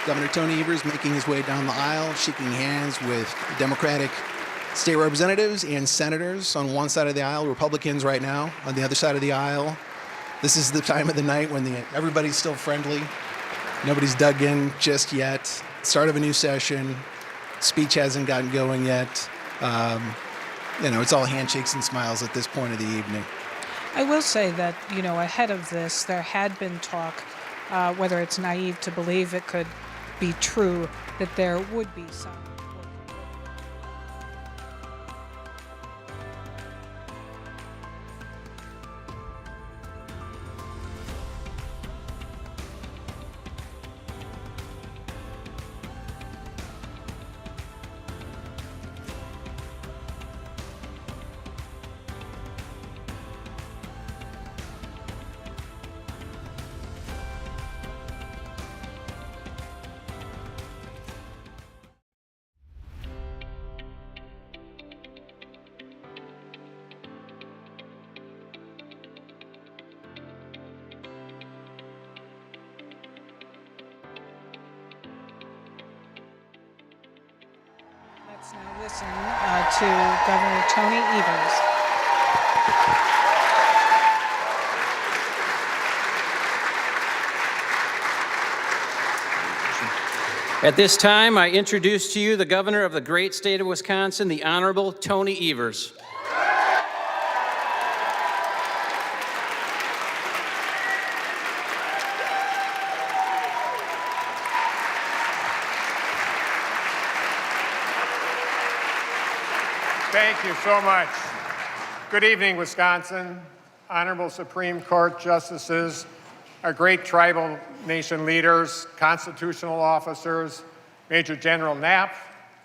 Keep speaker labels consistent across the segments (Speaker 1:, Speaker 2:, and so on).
Speaker 1: Governor Tony Evers making his way down the aisle, shaking hands with Democratic state representatives and senators on one side of the aisle, Republicans right now on the other side of the aisle. This is the time of the night when everybody's still friendly. Nobody's dug in just yet. Start of a new session. Speech hasn't gotten going yet. It's all handshakes and smiles at this point of the evening.
Speaker 2: I will say that, ahead of this, there had been talk, whether it's naive to believe it could be true, that there would be some. Let's now listen to Governor Tony Evers.
Speaker 3: At this time, I introduce to you the Governor of the great state of Wisconsin, the Honorable Tony Evers.
Speaker 4: Thank you so much. Good evening, Wisconsin. Honorable Supreme Court justices, our great tribal nation leaders, constitutional officers, Major General Knapp,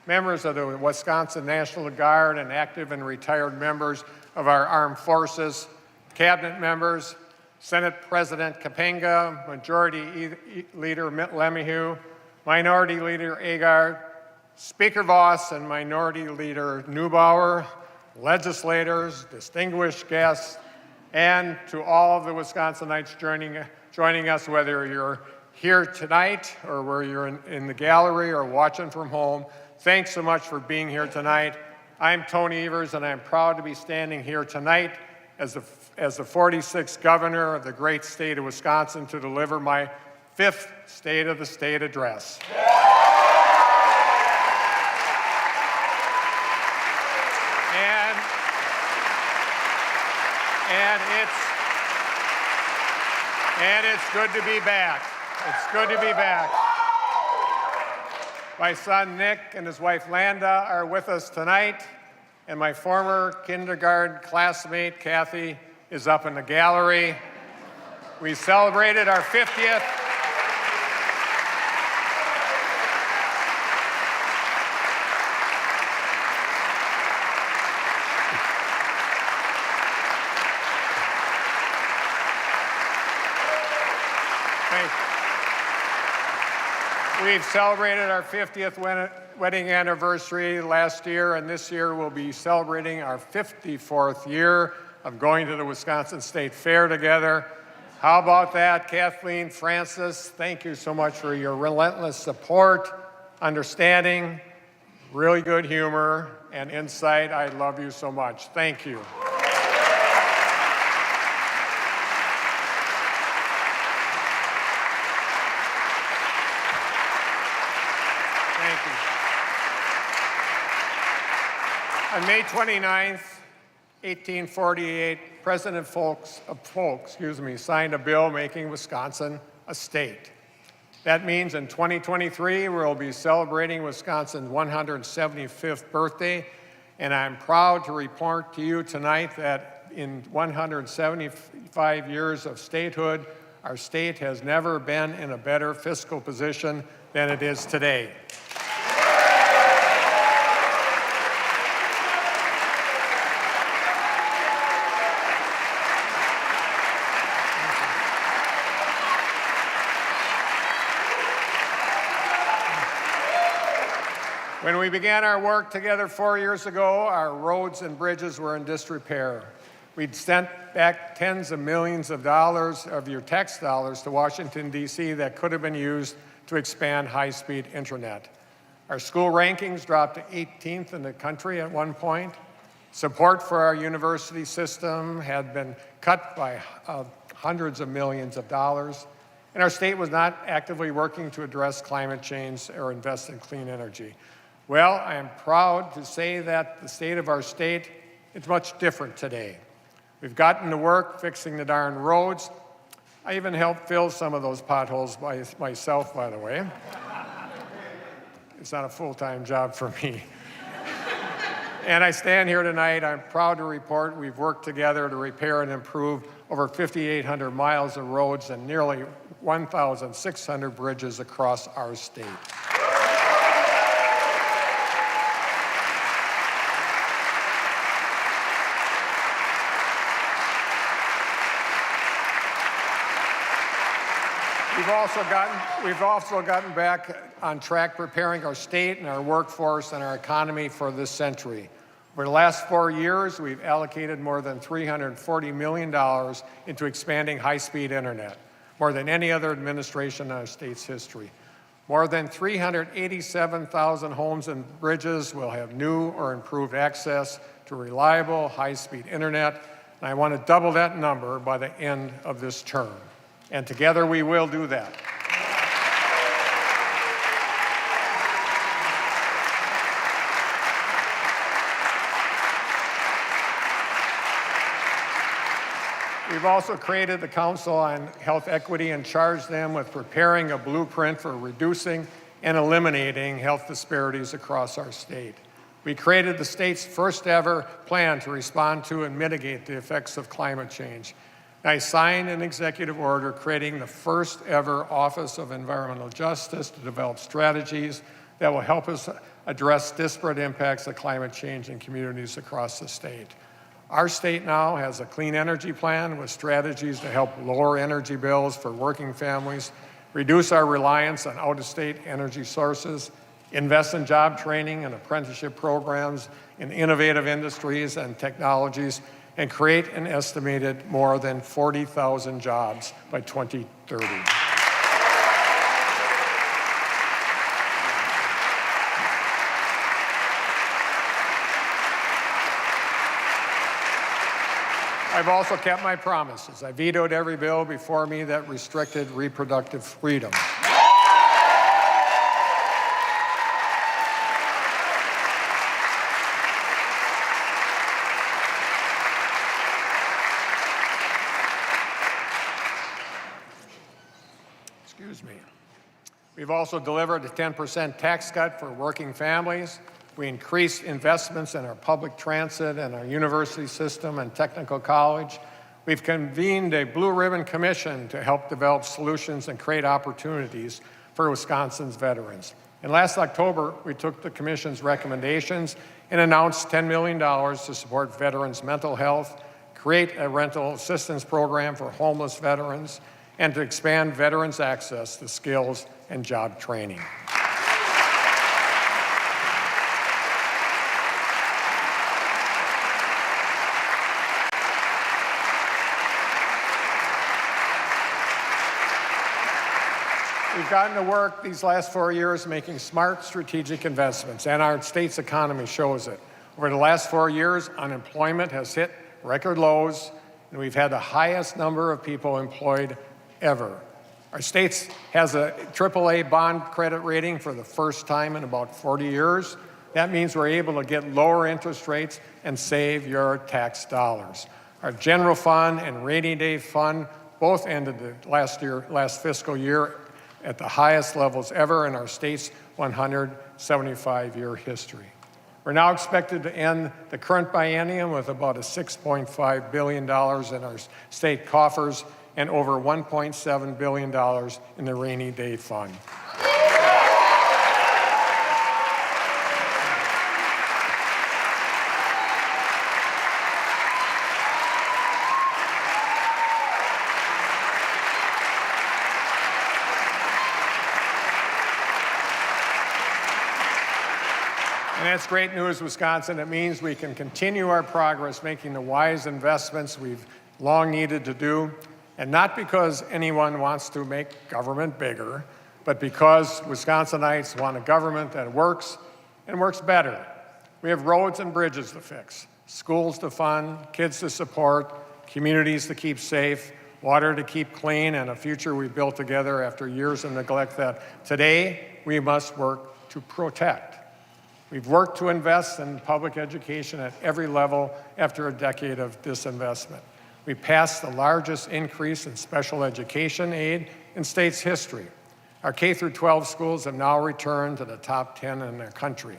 Speaker 4: members of the Wisconsin National Guard and active and retired members of our armed forces, cabinet members, Senate President Kapenga, Majority Leader Lemieux, Minority Leader Agard, Speaker Voss and Minority Leader Neubauer, legislators, distinguished guests, and to all of the Wisconsinites joining us, whether you're here tonight or where you're in the gallery or watching from home, thanks so much for being here tonight. I'm Tony Evers, and I'm proud to be standing here tonight as the 46th governor of the great state of Wisconsin to deliver my 5th State of the State address. And it's good to be back. It's good to be back. My son Nick and his wife Landa are with us tonight, and my former kindergarten classmate Kathy is up in the gallery. We celebrated our 50th. We've celebrated our 50th wedding anniversary last year, and this year we'll be celebrating our 54th year of going to the Wisconsin State Fair together. How about that, Kathleen, Francis? Thank you so much for your relentless support, understanding, really good humor, and insight. I love you so much. Thank you. On May 29th, 1848, President Polk signed a bill making Wisconsin a state. That means in 2023, we'll be celebrating Wisconsin's 175th birthday, and I'm proud to report to you tonight that in 175 years of statehood, our state has never been in a better fiscal position than it is today. When we began our work together 4 years ago, our roads and bridges were in disrepair. We'd sent back tens of millions of dollars of your tax dollars to Washington, D.C. that could have been used to expand high-speed internet. Our school rankings dropped to 18th in the country at one point. Support for our university system had been cut by hundreds of millions of dollars, and our state was not actively working to address climate change or invest in clean energy. Well, I am proud to say that the state of our state is much different today. We've gotten to work fixing the darn roads. I even helped fill some of those potholes by myself, by the way. It's not a full-time job for me. And I stand here tonight, I'm proud to report we've worked together to repair and improve over 5,800 miles of roads and nearly 1,600 bridges across our state. We've also gotten back on track preparing our state and our workforce and our economy for this century. Over the last 4 years, we've allocated more than $340 million into expanding high-speed internet, more than any other administration in our state's history. More than 387,000 homes and bridges will have new or improved access to reliable high-speed internet, and I want to double that number by the end of this term. And together we will do that. We've also created the Council on Health Equity and charged them with preparing a blueprint for reducing and eliminating health disparities across our state. We created the state's first ever plan to respond to and mitigate the effects of climate change. I signed an executive order creating the first ever Office of Environmental Justice to develop strategies that will help us address disparate impacts of climate change in communities across the state. Our state now has a clean energy plan with strategies to help lower energy bills for working families, reduce our reliance on out-of-state energy sources, invest in job training and apprenticeship programs in innovative industries and technologies, and create an estimated more than 40,000 jobs by 2030. I've also kept my promises. I vetoed every bill before me that restricted reproductive freedom. Excuse me. We've also delivered a 10% tax cut for working families. We increased investments in our public transit and our university system and technical college. We've convened a Blue Ribbon Commission to help develop solutions and create opportunities for Wisconsin's veterans. And last October, we took the Commission's recommendations and announced $10 million to support veterans' mental health, create a rental assistance program for homeless veterans, and to expand veterans' access to skills and job training. We've gotten to work these last 4 years making smart strategic investments, and our state's economy shows it. Over the last 4 years, unemployment has hit record lows, and we've had the highest number of people employed ever. Our state has a AAA bond credit rating for the first time in about 40 years. That means we're able to get lower interest rates and save your tax dollars. Our general fund and rainy day fund both ended the last fiscal year at the highest levels ever in our state's 175-year history. We're now expected to end the current biennium with about $6.5 billion in our state coffers and over $1.7 billion in the rainy day fund. And that's great news, Wisconsin. It means we can continue our progress making the wise investments we've long needed to do, and not because anyone wants to make government bigger, but because Wisconsinites want a government that works and works better. We have roads and bridges to fix, schools to fund, kids to support, communities to keep safe, water to keep clean, and a future we built together after years of neglect that today we must work to protect. We've worked to invest in public education at every level after a decade of disinvestment. We passed the largest increase in special education aid in state's history. Our K-12 schools have now returned to the top 10 in the country.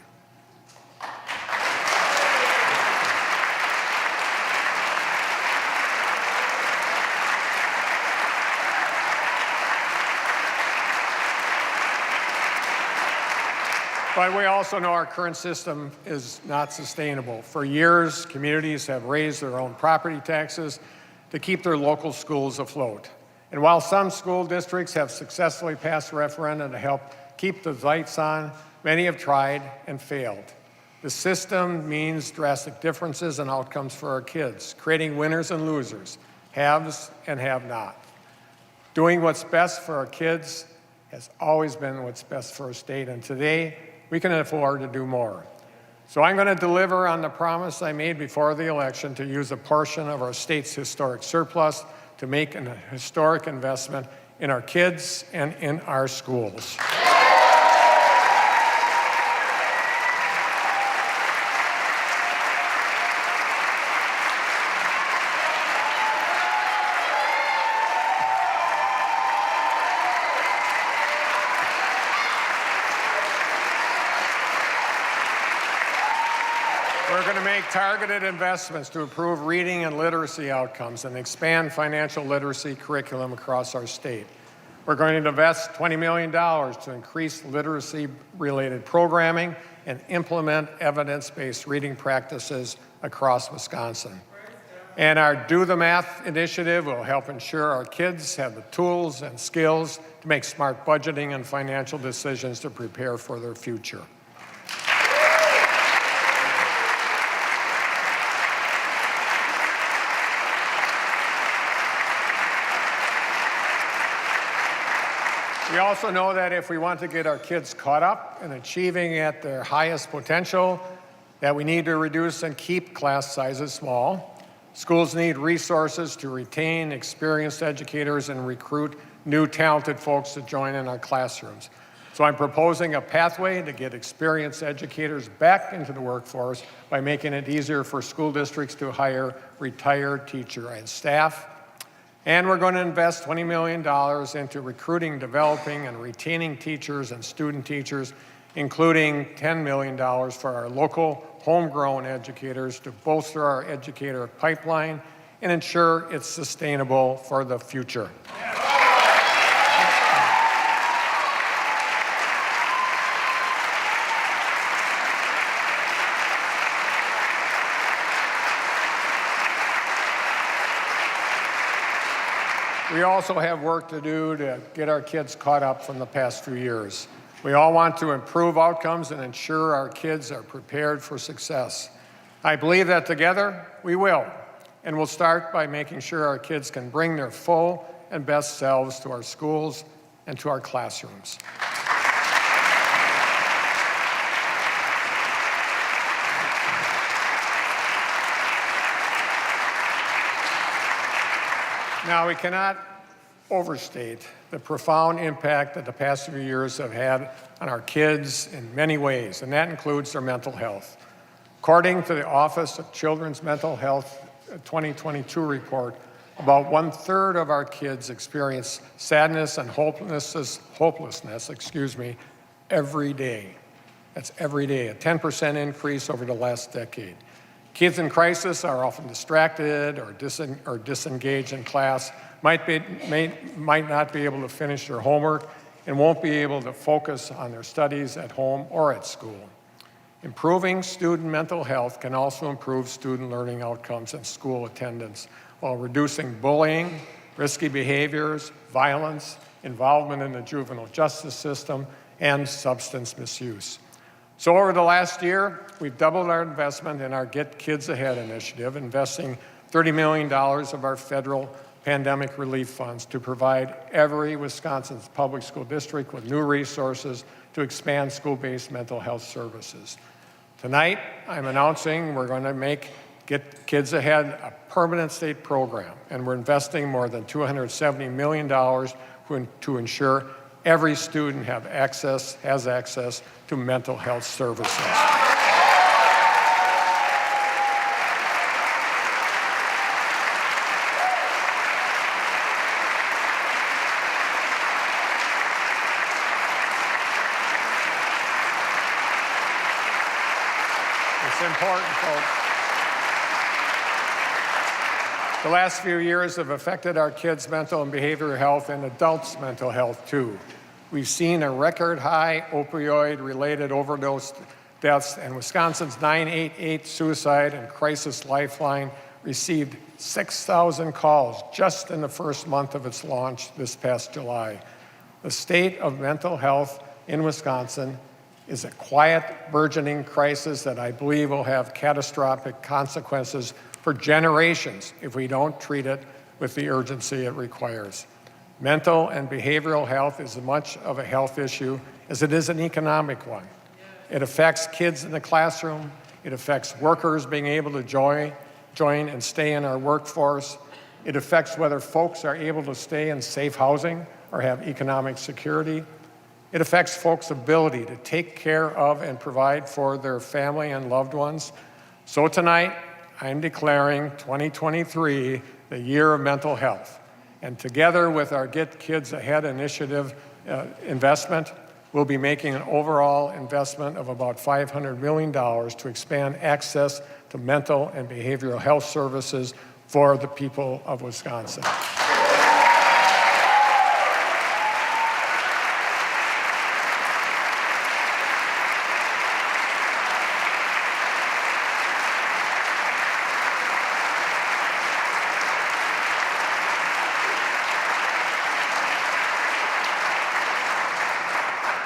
Speaker 4: But we also know our current system is not sustainable. For years, communities have raised their own property taxes to keep their local schools afloat. And while some school districts have successfully passed referenda to help keep the lights on, many have tried and failed. The system means drastic differences in outcomes for our kids, creating winners and losers, haves and have-not. Doing what's best for our kids has always been what's best for our state, and today, we can afford to do more. So I'm going to deliver on the promise I made before the election to use a portion of our state's historic surplus to make an historic investment in our kids and in our schools. We're going to make targeted investments to improve reading and literacy outcomes and expand financial literacy curriculum across our state. We're going to invest $20 million to increase literacy-related programming and implement evidence-based reading practices across Wisconsin. And our Do the Math initiative will help ensure our kids have the tools and skills to make smart budgeting and financial decisions to prepare for their future. We also know that if we want to get our kids caught up and achieving at their highest potential, that we need to reduce and keep class sizes small. Schools need resources to retain experienced educators and recruit new talented folks to join in our classrooms. So I'm proposing a pathway to get experienced educators back into the workforce by making it easier for school districts to hire retired teacher and staff. And we're going to invest $20 million into recruiting, developing, and retaining teachers and student teachers, including $10 million for our local homegrown educators to bolster our educator pipeline and ensure it's sustainable for the future. We also have work to do to get our kids caught up from the past few years. We all want to improve outcomes and ensure our kids are prepared for success. I believe that together we will, and we'll start by making sure our kids can bring their full and best selves to our schools and to our classrooms. Now, we cannot overstate the profound impact that the past few years have had on our kids in many ways, and that includes their mental health. According to the Office of Children's Mental Health 2022 report, about 1/3 of our kids experience sadness and hopelessness every day. That's every day, a 10% increase over the last decade. Kids in crisis are often distracted or disengaged in class, might not be able to finish their homework, and won't be able to focus on their studies at home or at school. Improving student mental health can also improve student learning outcomes and school attendance while reducing bullying, risky behaviors, violence, involvement in the juvenile justice system, and substance misuse. So over the last year, we've doubled our investment in our Get Kids Ahead initiative, investing $30 million of our federal pandemic relief funds to provide every Wisconsin's public school district with new resources to expand school-based mental health services. Tonight, I'm announcing we're going to make Get Kids Ahead a permanent state program, and we're investing more than $270 million to ensure every student has access to mental health services. It's important, folks. The last few years have affected our kids' mental and behavioral health and adults' mental health, too. We've seen a record high opioid-related overdose deaths, and Wisconsin's 988 Suicide and Crisis Lifeline received 6,000 calls just in the first month of its launch this past July. The state of mental health in Wisconsin is a quiet, burgeoning crisis that I believe will have catastrophic consequences for generations if we don't treat it with the urgency it requires. Mental and behavioral health is as much of a health issue as it is an economic one. It affects kids in the classroom. It affects workers being able to join and stay in our workforce. It affects whether folks are able to stay in safe housing or have economic security. It affects folks' ability to take care of and provide for their family and loved ones. So tonight, I'm declaring 2023 the year of mental health. And together with our Get Kids Ahead initiative investment, we'll be making an overall investment of about $500 million to expand access to mental and behavioral health services for the people of Wisconsin.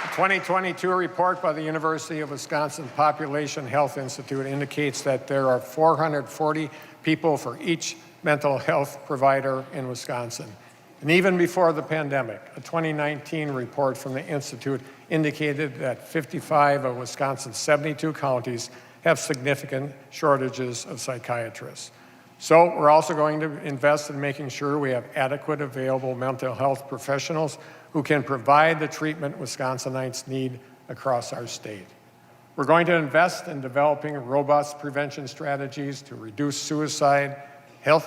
Speaker 4: The 2022 report by the University of Wisconsin Population Health Institute indicates that there are 440 people for each mental health provider in Wisconsin. And even before the pandemic, a 2019 report from the Institute indicated that 55 of Wisconsin's 72 counties have significant shortages of psychiatrists. So we're also going to invest in making sure we have adequate available mental health professionals who can provide the treatment Wisconsinites need across our state. We're going to invest in developing robust prevention strategies to reduce suicide,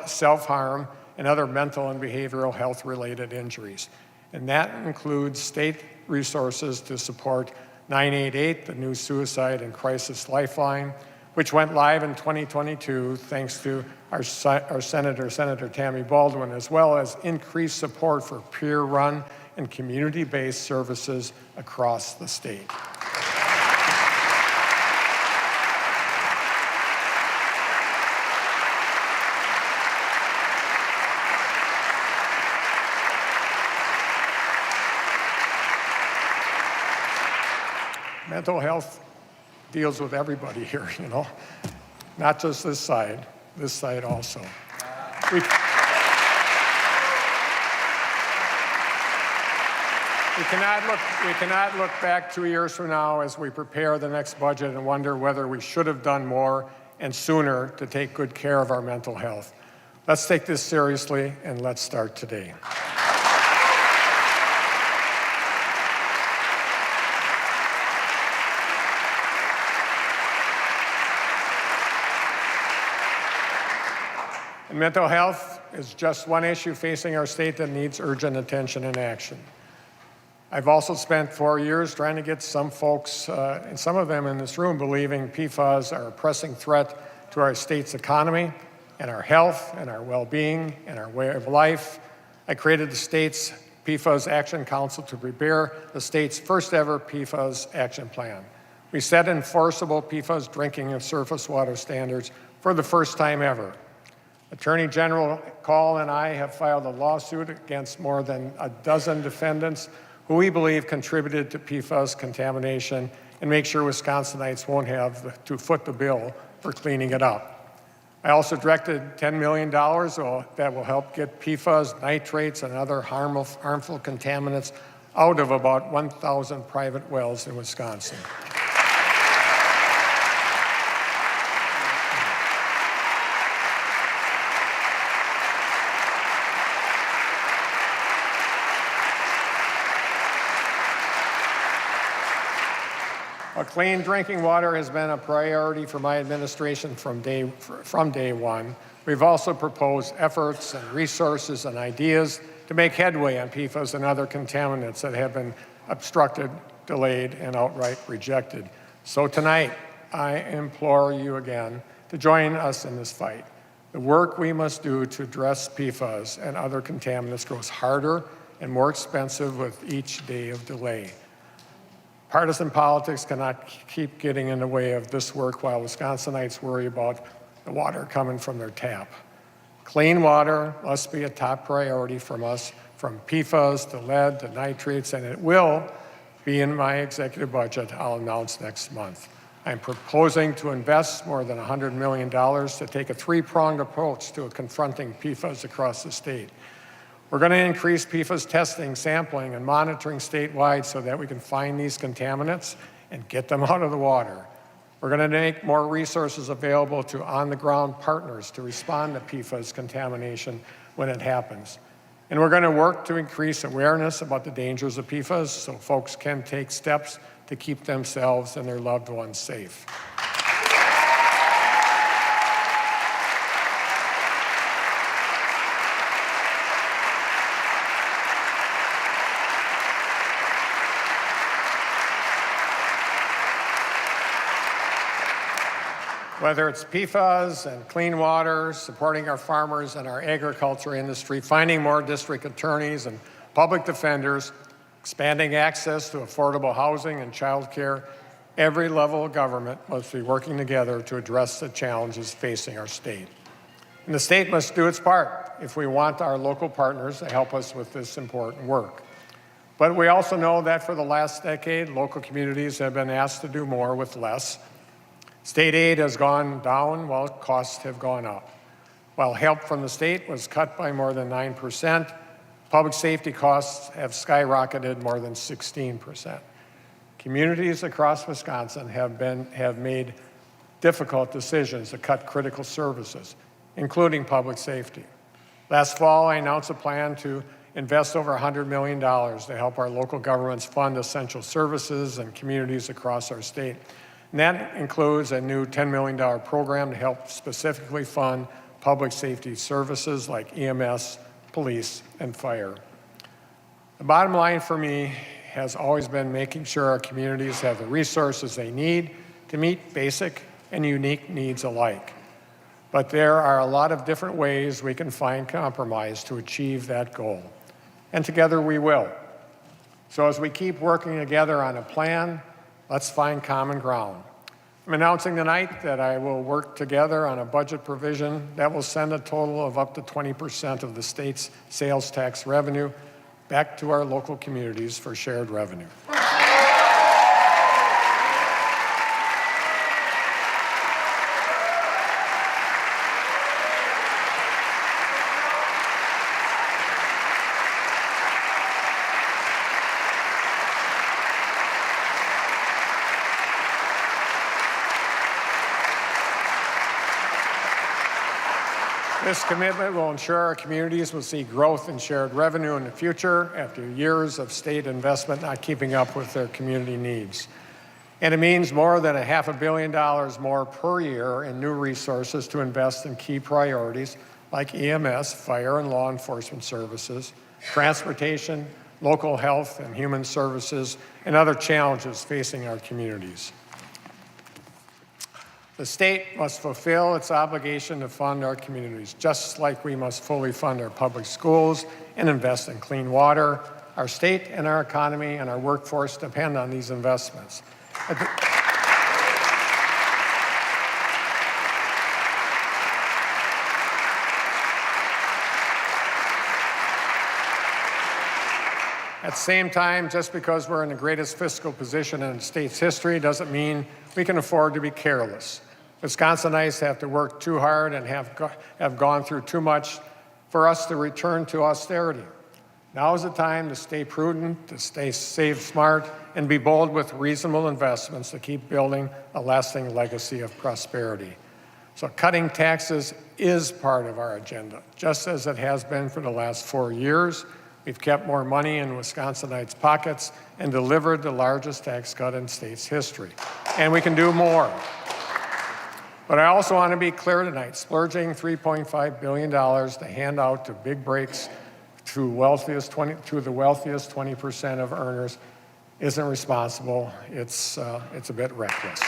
Speaker 4: self-harm, and other mental and behavioral health-related injuries. And that includes state resources to support 988, the new Suicide and Crisis Lifeline, which went live in 2022 thanks to our Senator Tammy Baldwin, as well as increased support for peer-run and community-based services across the state. Mental health deals with everybody here, you know, not just this side also. We cannot look back 2 years from now as we prepare the next budget and wonder whether we should have done more and sooner to take good care of our mental health. Let's take this seriously and let's start today. And mental health is just one issue facing our state that needs urgent attention and action. I've also spent 4 years trying to get some folks, and some of them in this room, believing PFAS are a pressing threat to our state's economy and our health and our well-being and our way of life. I created the state's PFAS Action Council to prepare the state's first ever PFAS action plan. We set enforceable PFAS drinking and surface water standards for the first time ever. Attorney General Call and I have filed a lawsuit against more than a dozen defendants who we believe contributed to PFAS contamination and make sure Wisconsinites won't have to foot the bill for cleaning it up. I also directed $10 million that will help get PFAS, nitrates, and other harmful contaminants out of about 1,000 private wells in Wisconsin. Clean drinking water has been a priority for my administration from day one. We've also proposed efforts and resources and ideas to make headway on PFAS and other contaminants that have been obstructed, delayed, and outright rejected. So tonight, I implore you again to join us in this fight. The work we must do to address PFAS and other contaminants grows harder and more expensive with each day of delay. Partisan politics cannot keep getting in the way of this work while Wisconsinites worry about the water coming from their tap. Clean water must be a top priority from us, from PFAS to lead to nitrates, and it will be in my executive budget I'll announce next month. I'm proposing to invest more than $100 million to take a three-pronged approach to confronting PFAS across the state. We're going to increase PFAS testing, sampling, and monitoring statewide so that we can find these contaminants and get them out of the water. We're going to make more resources available to on-the-ground partners to respond to PFAS contamination when it happens. And we're going to work to increase awareness about the dangers of PFAS so folks can take steps to keep themselves and their loved ones safe. Whether it's PFAS and clean water, supporting our farmers and our agriculture industry, finding more district attorneys and public defenders, expanding access to affordable housing and childcare, every level of government must be working together to address the challenges facing our state. And the state must do its part if we want our local partners to help us with this important work. But we also know that for the last decade, local communities have been asked to do more with less. State aid has gone down while costs have gone up. While help from the state was cut by more than 9%, public safety costs have skyrocketed more than 16%. Communities across Wisconsin have made difficult decisions to cut critical services, including public safety. Last fall, I announced a plan to invest over $100 million to help our local governments fund essential services and communities across our state. And that includes a new $10 million program to help specifically fund public safety services like EMS, police, and fire. The bottom line for me has always been making sure our communities have the resources they need to meet basic and unique needs alike. But there are a lot of different ways we can find compromise to achieve that goal. And together we will. So as we keep working together on a plan, let's find common ground. I'm announcing tonight that I will work together on a budget provision that will send a total of up to 20% of the state's sales tax revenue back to our local communities for shared revenue. This commitment will ensure our communities will see growth in shared revenue in the future after years of state investment not keeping up with their community needs. And it means more than $500 million more per year in new resources to invest in key priorities like EMS, fire and law enforcement services, transportation, local health and human services, and other challenges facing our communities. The state must fulfill its obligation to fund our communities, just like we must fully fund our public schools and invest in clean water. Our state and our economy and our workforce depend on these investments. At the same time, just because we're in the greatest fiscal position in the state's history doesn't mean we can afford to be careless. Wisconsinites have to work too hard and have gone through too much for us to return to austerity. Now is the time to stay prudent, to save smart, and be bold with reasonable investments to keep building a lasting legacy of prosperity. So cutting taxes is part of our agenda, just as it has been for the last 4 years. We've kept more money in Wisconsinites' pockets and delivered the largest tax cut in state's history. And we can do more. But I also want to be clear tonight, splurging $3.5 billion to hand out to big breaks to the wealthiest 20% of earners isn't responsible. It's a bit reckless.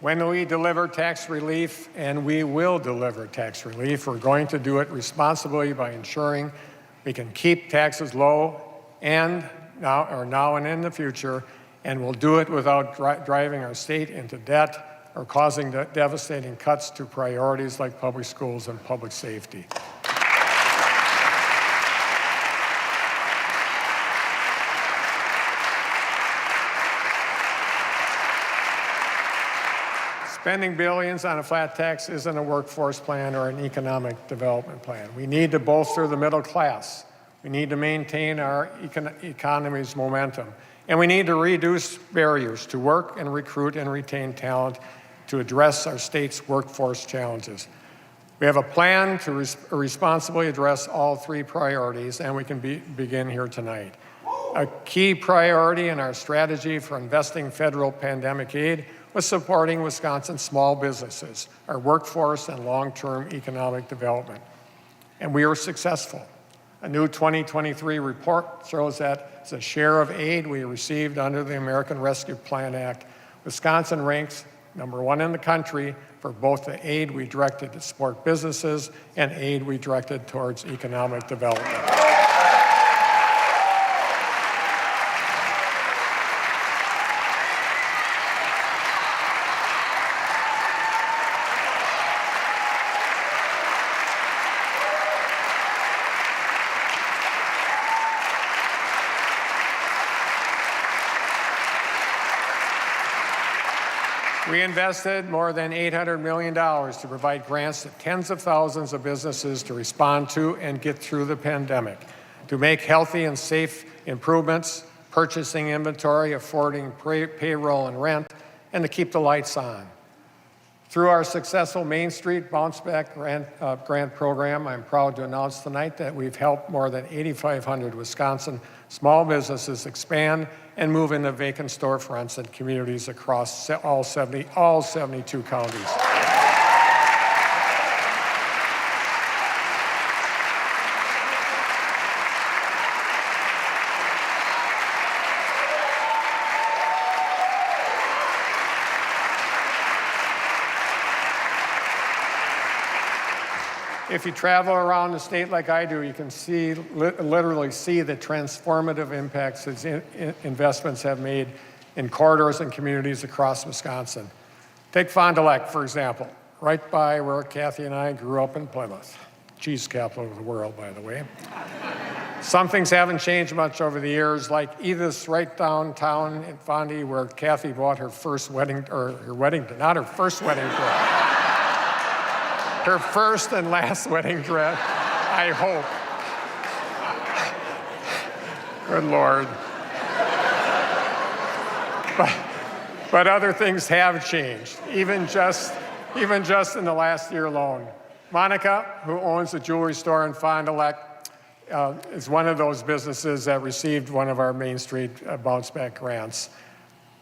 Speaker 4: When we deliver tax relief, and we will deliver tax relief, we're going to do it responsibly by ensuring we can keep taxes low now and in the future, and we'll do it without driving our state into debt or causing devastating cuts to priorities like public schools and public safety. Spending billions on a flat tax isn't a workforce plan or an economic development plan. We need to bolster the middle class. We need to maintain our economy's momentum. And we need to reduce barriers to work and recruit and retain talent to address our state's workforce challenges. We have a plan to responsibly address all three priorities, and we can begin here tonight. A key priority in our strategy for investing federal pandemic aid was supporting Wisconsin's small businesses, our workforce, and long-term economic development. And we were successful. A new 2023 report shows that as a share of aid we received under the American Rescue Plan Act, Wisconsin ranks #1 in the country for both the aid we directed to support businesses and aid we directed towards economic development. We invested more than $800 million to provide grants to tens of thousands of businesses to respond to and get through the pandemic, to make healthy and safe improvements, purchasing inventory, affording payroll and rent, and to keep the lights on. Through our successful Main Street Bounce Back grant program, I'm proud to announce tonight that we've helped more than 8,500 Wisconsin small businesses expand and move into vacant storefronts in communities across all 72 counties. If you travel around the state like I do, you can literally see the transformative impacts these investments have made in corridors and communities across Wisconsin. Take Fond du Lac, for example, right by where Kathy and I grew up in Plymouth, cheese capital of the world, by the way. Some things haven't changed much over the years, like Edith's right downtown in Fondy, where Kathy bought her first wedding, or her wedding, not her first wedding dress. Her first and last wedding dress, I hope. Good Lord. But other things have changed, even just in the last year alone. Monica, who owns a jewelry store in Fond du Lac, is one of those businesses that received one of our Main Street Bounce Back grants.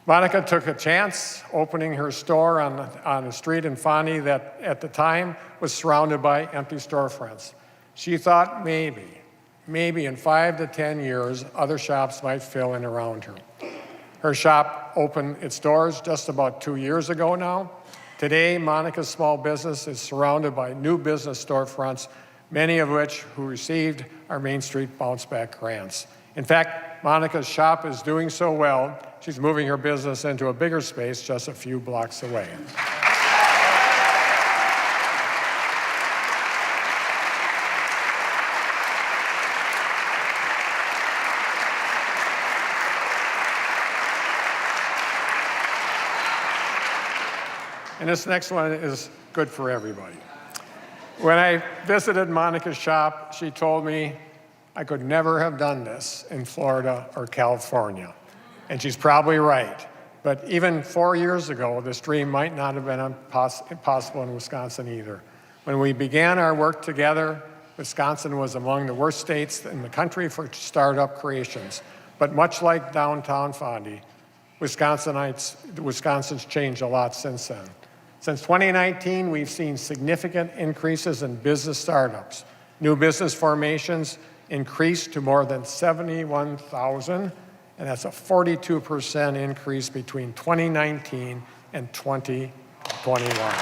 Speaker 4: Monica took a chance opening her store on a street in Fondy that at the time was surrounded by empty storefronts. She thought maybe in 5 to 10 years, other shops might fill in around her. Her shop opened its doors just about 2 years ago now. Today, Monica's small business is surrounded by new business storefronts, many of which who received our Main Street Bounce Back grants. In fact, Monica's shop is doing so well, she's moving her business into a bigger space just a few blocks away. And this next one is good for everybody. When I visited Monica's shop, she told me I could never have done this in Florida or California. And she's probably right. But even 4 years ago, this dream might not have been possible in Wisconsin either. When we began our work together, Wisconsin was among the worst states in the country for startup creations. But much like downtown Fondy, Wisconsin's changed a lot since then. Since 2019, we've seen significant increases in business startups. New business formations increased to more than 71,000, and that's a 42% increase between 2019 and 2021.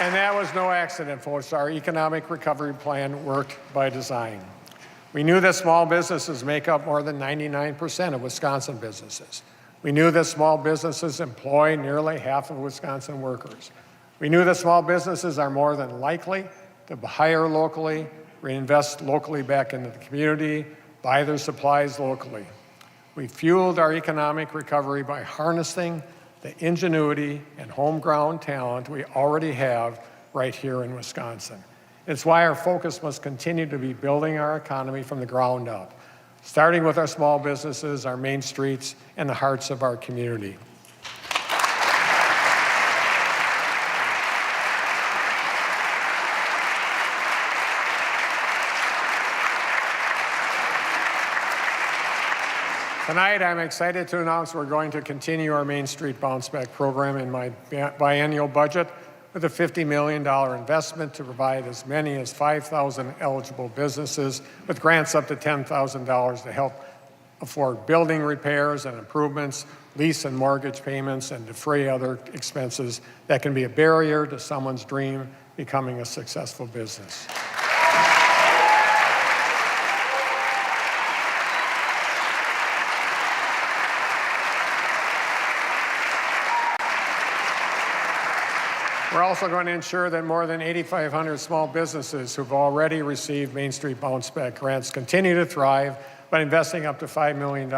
Speaker 4: And that was no accident, folks. Our economic recovery plan worked by design. We knew that small businesses make up more than 99% of Wisconsin businesses. We knew that small businesses employ nearly half of Wisconsin workers. We knew that small businesses are more than likely to hire locally, reinvest locally back into the community, buy their supplies locally. We fueled our economic recovery by harnessing the ingenuity and homegrown talent we already have right here in Wisconsin. It's why our focus must continue to be building our economy from the ground up, starting with our small businesses, our main streets, and the hearts of our community. Tonight, I'm excited to announce we're going to continue our Main Street Bounce Back program in my biennial budget with a $50 million investment to provide as many as 5,000 eligible businesses with grants up to $10,000 to help afford building repairs and improvements, lease and mortgage payments, and defray other expenses that can be a barrier to someone's dream becoming a successful business. We're also going to ensure that more than 8,500 small businesses who've already received Main Street Bounce Back grants continue to thrive by investing up to $5 million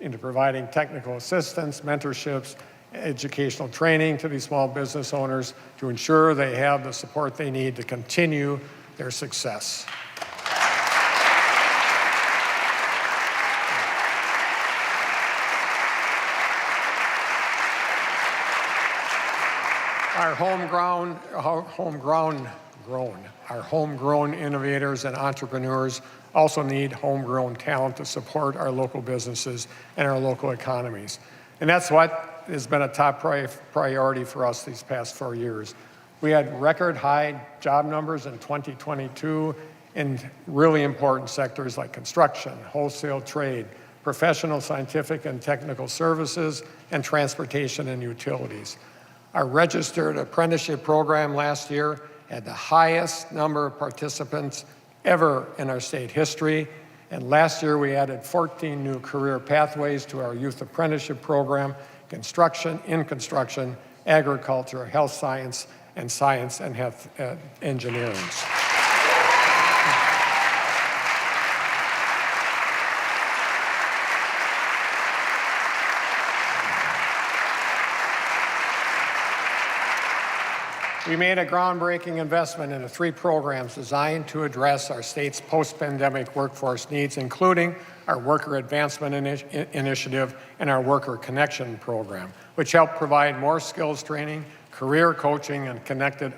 Speaker 4: into providing technical assistance, mentorships, educational training to these small business owners to ensure they have the support they need to continue their success. Our homegrown innovators and entrepreneurs also need homegrown talent to support our local businesses and our local economies. And that's what has been a top priority for us these past 4 years. We had record high job numbers in 2022 in really important sectors like construction, wholesale trade, professional, scientific, and technical services, and transportation and utilities. Our registered apprenticeship program last year had the highest number of participants ever in our state history. And last year we added 14 new career pathways to our youth apprenticeship program, construction, agriculture, health science and health engineering. We made a groundbreaking investment into 3 programs designed to address our state's post-pandemic workforce needs, including our Worker Advancement Initiative and our Worker Connection Program, which help provide more skills training, career coaching, and connected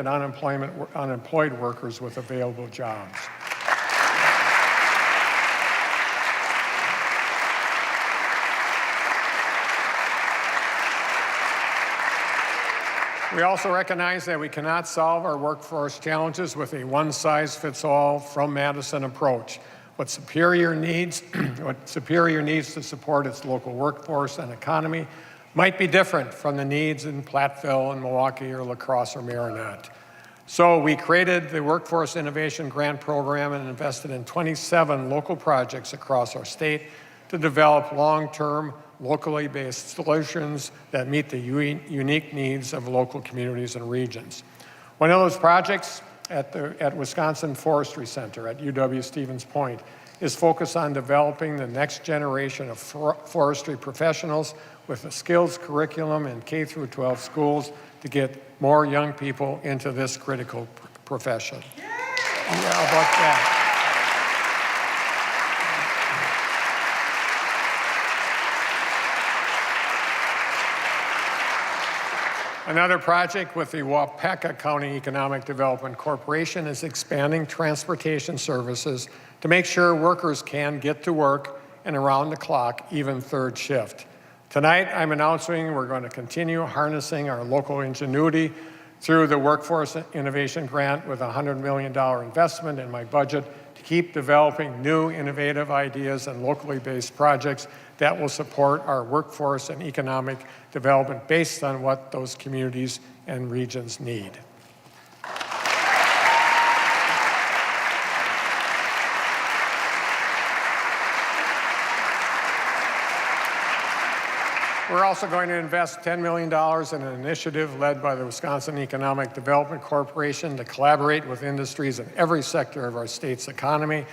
Speaker 4: unemployed workers with available jobs. We also recognize that we cannot solve our workforce challenges with a one-size-fits-all from Madison approach. what Superior needs to support its local workforce and economy might be different from the needs in Platteville and Milwaukee or La Crosse or Marinette. So we created the Workforce Innovation Grant Program and invested in 27 local projects across our state to develop long-term, locally based solutions that meet the unique needs of local communities and regions. One of those projects at Wisconsin Forestry Center at UW-Stevens Point is focused on developing the next generation of forestry professionals with a skills curriculum in K through 12 schools to get more young people into this critical profession. Yeah, how about that? Another project with the Waupaca County Economic Development Corporation is expanding transportation services to make sure workers can get to work and around the clock, even third shift. Tonight, I'm announcing we're going to continue harnessing our local ingenuity through the Workforce Innovation Grant with a $100 million investment in my budget to keep developing new innovative ideas and locally based projects that will support our workforce and economic development based on what those communities and regions need. We're also going to invest $10 million in an initiative led by the Wisconsin Economic Development Corporation to collaborate with industries in every sector of our state's economy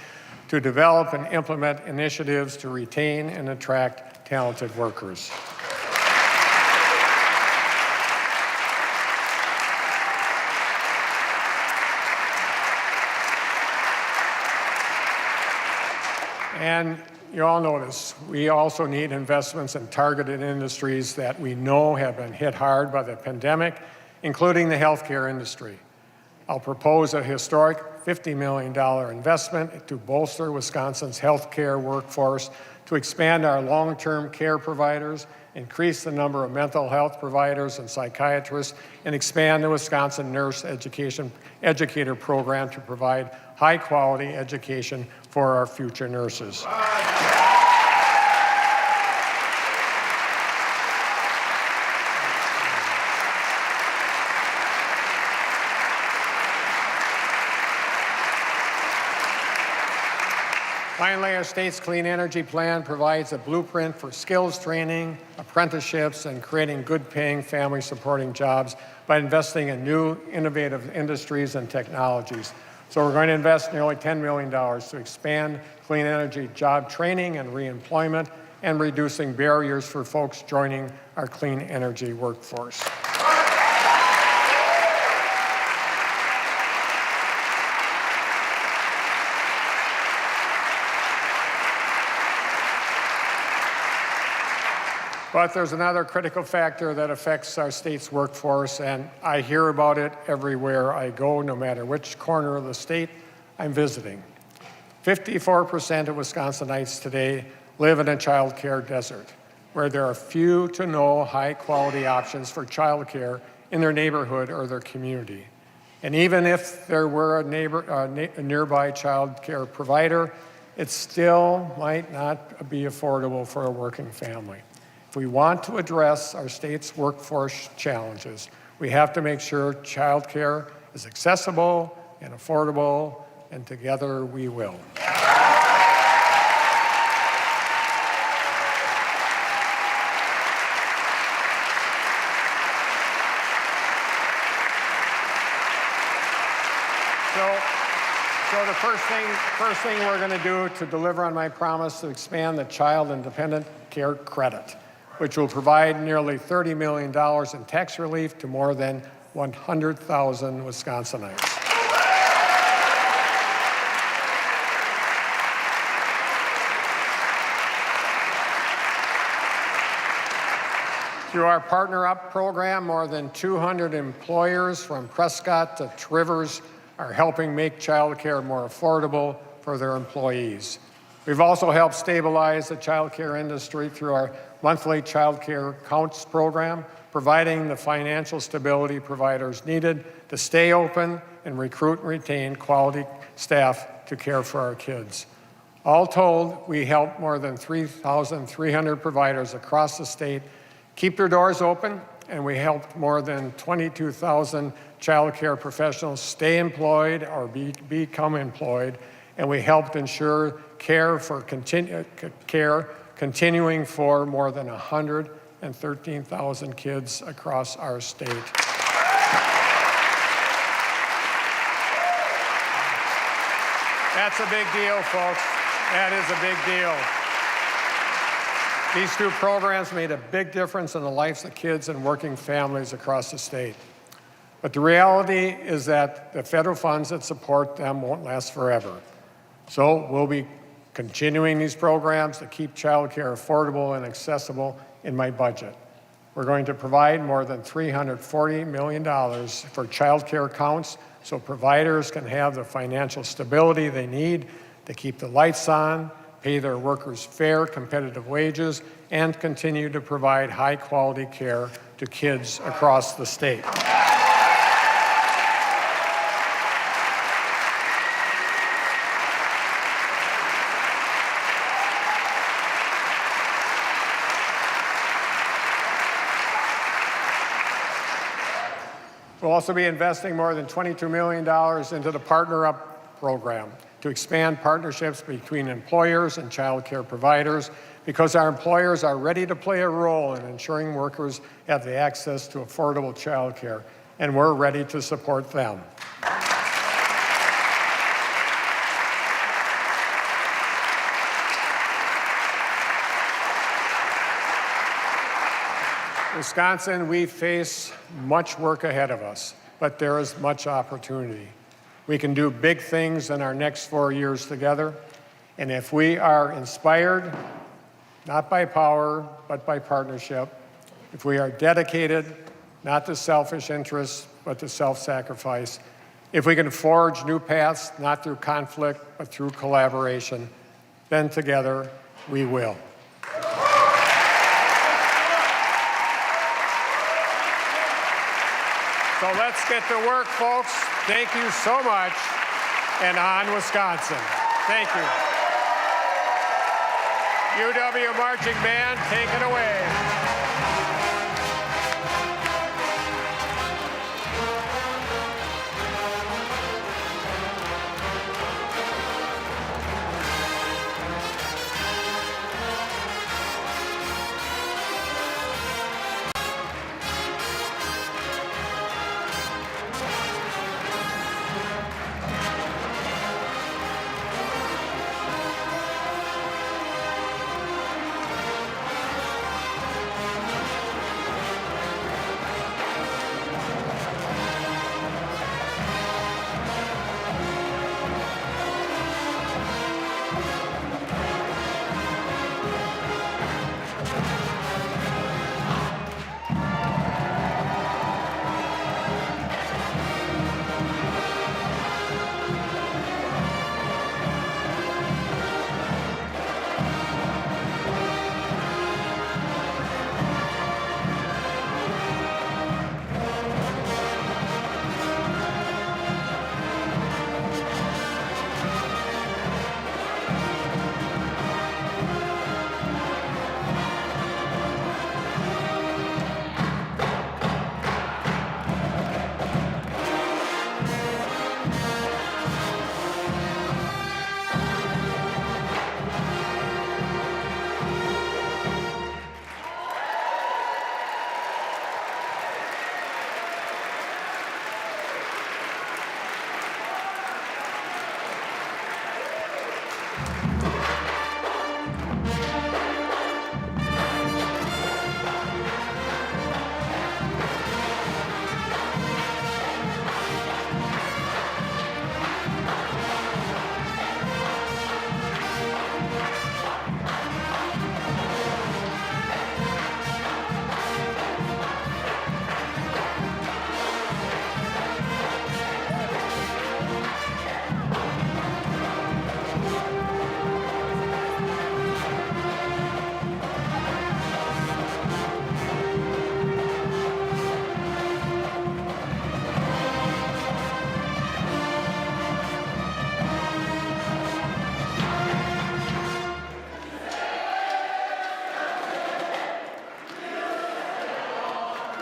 Speaker 4: to develop and implement initiatives to retain and attract talented workers. And you all know this. We also need investments in targeted industries that we know have been hit hard by the pandemic, including the healthcare industry. I'll propose a historic $50 million investment to bolster Wisconsin's healthcare workforce, to expand our long-term care providers, increase the number of mental health providers and psychiatrists, and expand the Wisconsin Nurse Educator Program to provide high-quality education for our future nurses. Finally, our state's clean energy plan provides a blueprint for skills training, apprenticeships, and creating good-paying, family-supporting jobs by investing in new, innovative industries and technologies. So we're going to invest nearly $10 million to expand clean energy job training and reemployment and reducing barriers for folks joining our clean energy workforce. But there's another critical factor that affects our state's workforce, and I hear about it everywhere I go, no matter which corner of the state I'm visiting. 54% of Wisconsinites today live in a child care desert, where there are few to no high-quality options for child care in their neighborhood or their community. And even if there were a nearby child care provider, it still might not be affordable for a working family. If we want to address our state's workforce challenges, we have to make sure child care is accessible and affordable, and together we will. So the first thing we're going to do to deliver on my promise to expand the Child and Dependent Care Credit, which will provide nearly $30 million in tax relief to more than 100,000 Wisconsinites. Through our Partner Up program, more than 200 employers from Prescott to Trivers are helping make child care more affordable for their employees. We've also helped stabilize the child care industry through our monthly child care counts program, providing the financial stability providers needed to stay open and recruit and retain quality staff to care for our kids. All told, we helped more than 3,300 providers across the state keep their doors open, and we helped more than 22,000 child care professionals stay employed or become employed, and we helped ensure care continuing for more than 113,000 kids across our state. That's a big deal, folks. That is a big deal. These two programs made a big difference in the lives of kids and working families across the state. But the reality is that the federal funds that support them won't last forever. So we'll be continuing these programs to keep child care affordable and accessible in my budget. We're going to provide more than $340 million for child care accounts so providers can have the financial stability they need to keep the lights on, pay their workers fair, competitive wages, and continue to provide high-quality care to kids across the state. We'll also be investing more than $22 million into the Partner Up program to expand partnerships between employers and child care providers, because our employers are ready to play a role in ensuring workers have the access to affordable child care, and we're ready to support them. Wisconsin, we face much work ahead of us, but there is much opportunity. We can do big things in our next 4 years together, and if we are inspired, not by power, but by partnership, if we are dedicated, not to selfish interests, but to self-sacrifice, if we can forge new paths, not through conflict, but through collaboration, then together we will. So let's get to work, folks. Thank you so much, and on Wisconsin. Thank you. UW Marching Band, take it away.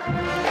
Speaker 2: you.